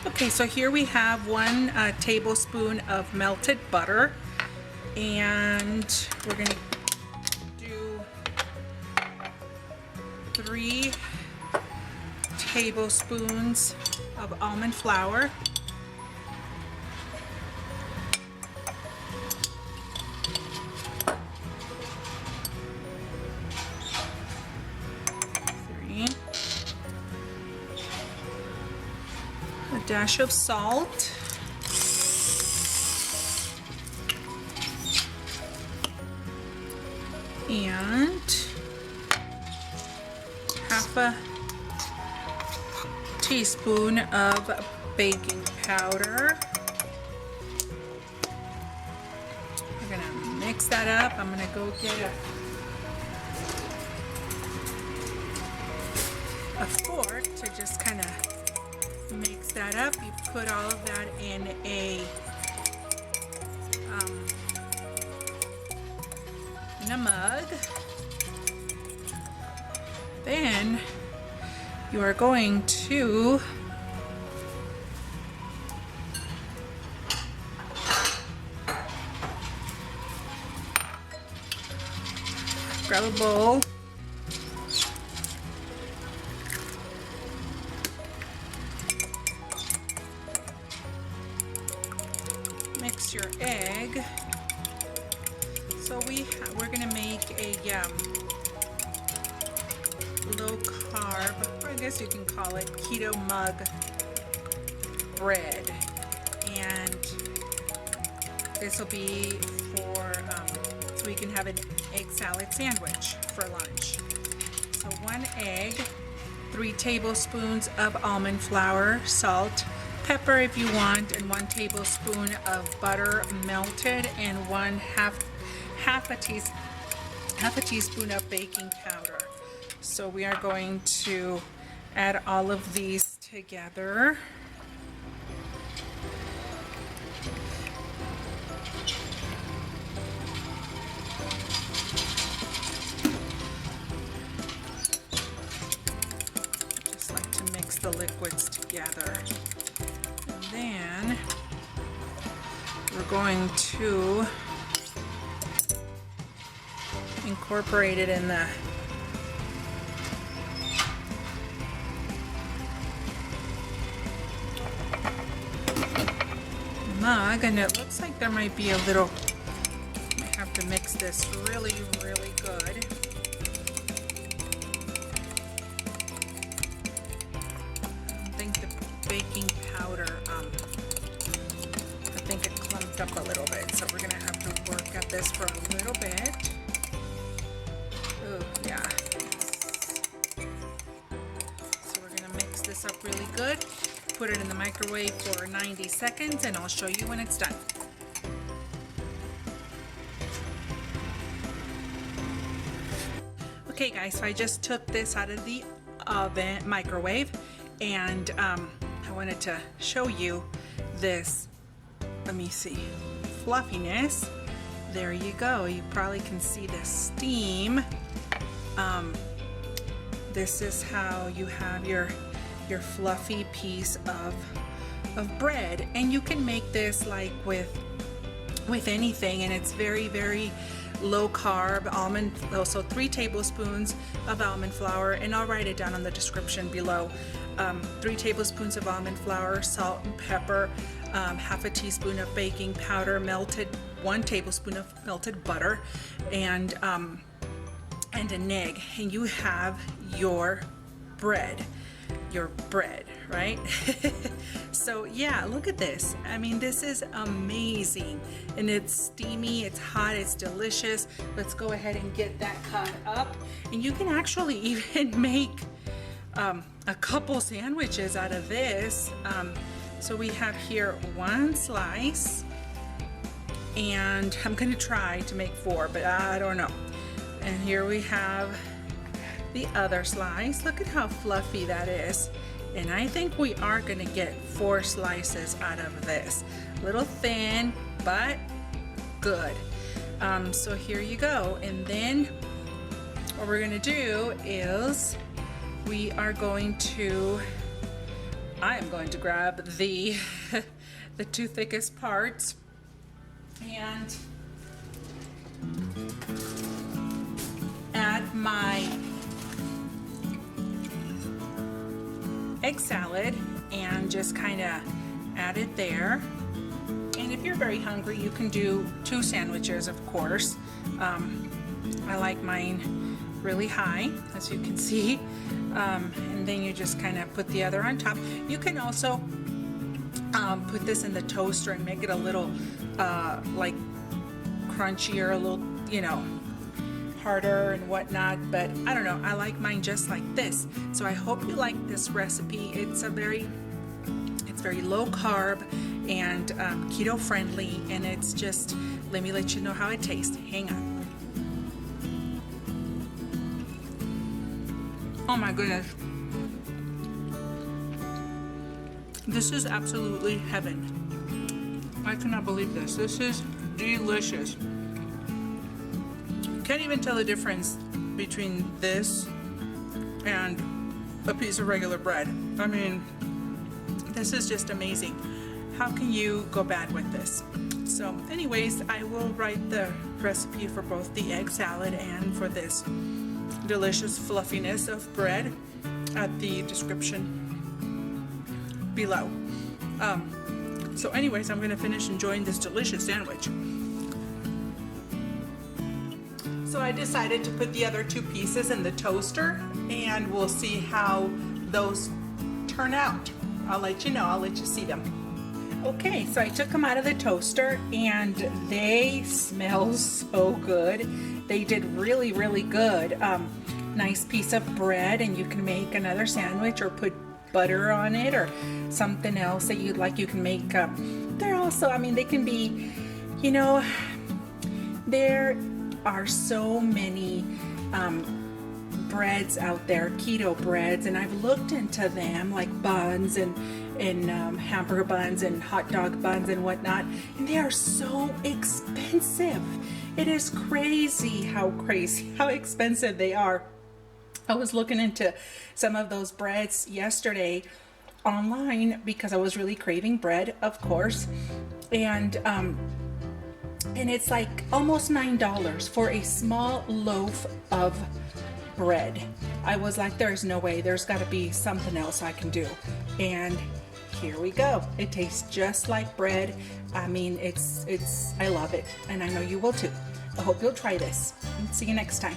Okay, so here we have 1 tablespoon of melted butter, and we're gonna do 3 tablespoons of almond flour. A dash of salt. And half a teaspoon of baking powder. We're gonna mix that up. I'm gonna go get a fork to just kind of mix that up. You put all of that in a mug. Then you are going to grab a bowl. Mix your egg. So we're gonna make a low carb, or I guess you can call it Keto Mug Bread, and this will be for so we can have an egg salad sandwich for lunch. So 1 egg, 3 tablespoons of almond flour, salt, pepper if you want, and 1 tablespoon of butter melted, and half a teaspoon of baking powder. So we are going to add all of these together. Just like to mix the liquids together. And then we're going to incorporate it in the mug, and it looks like there might be a little, I have to mix this really good. I think the baking powder, I think it clumped up a little bit, so we're gonna have to work at this for a little bit. Oh yeah. So we're gonna mix this up really good. Put it in the microwave for 90 seconds, and I'll show you when it's done. Okay guys, so I just took this out of the microwave, and I wanted to show you this, let me see, fluffiness. There you go. You probably can see the steam. This is how you have your fluffy piece of bread, and you can make this like with anything, and it's very low carb. So 3 tablespoons of almond flour, and I'll write it down in the description below. 3 tablespoons of almond flour, salt and pepper, half a teaspoon of baking powder, 1 tablespoon of melted butter, and an egg, and you have your bread, right? So yeah, look at this. I mean, this is amazing, and it's steamy, it's hot, it's delicious. Let's go ahead and get that cut up, and you can actually even make a couple sandwiches out of this. So we have here 1 slice, and I'm gonna try to make 4, but I don't know. And here we have the other slice. Look at how fluffy that is. And I think we are gonna get 4 slices out of this. A little thin, but good. So here you go. And then what we're gonna do is we are going to I am going to grab the the two thickest parts and add my egg salad and just kind of add it there. And if you're very hungry, you can do 2 sandwiches, of course. I like mine really high, as you can see. And then you just kind of put the other on top. You can also put this in the toaster and make it a little like crunchier, a little, you know, harder and whatnot, but I don't know, I like mine just like this. So I hope you like this recipe. It's very low carb and keto friendly, and it's just, let me let you know how it tastes. Hang on. Oh my goodness, this is absolutely heaven. I cannot believe this. This is delicious. Can't even tell the difference between this and a piece of regular bread. I mean, this is just amazing. How can you go bad with this? So anyways, I will write the recipe for both the egg salad and for this delicious fluffiness of bread at the description below. So anyways, I'm gonna finish enjoying this delicious sandwich. So I decided to put the other 2 pieces in the toaster, and we'll see how those turn out. I'll let you know, I'll let you see them. Okay, so I took them out of the toaster and they smell so good. They did really, really good. Nice piece of bread, and you can make another sandwich or put butter on it or something else that you'd like. You can make, they're also, I mean, they can be, you know, there are so many breads out there, keto breads, and I've looked into them, like buns and hamburger buns and hot dog buns and whatnot, and they are so expensive. It is crazy how expensive they are. I was looking into some of those breads yesterday online because I was really craving bread, of course, and it's like almost $9 for a small loaf of bread. I was like, there's no way, there's got to be something else I can do. And here we go. It tastes just like bread. I mean, I love it, and I know you will too. I hope you'll try this. See you next time.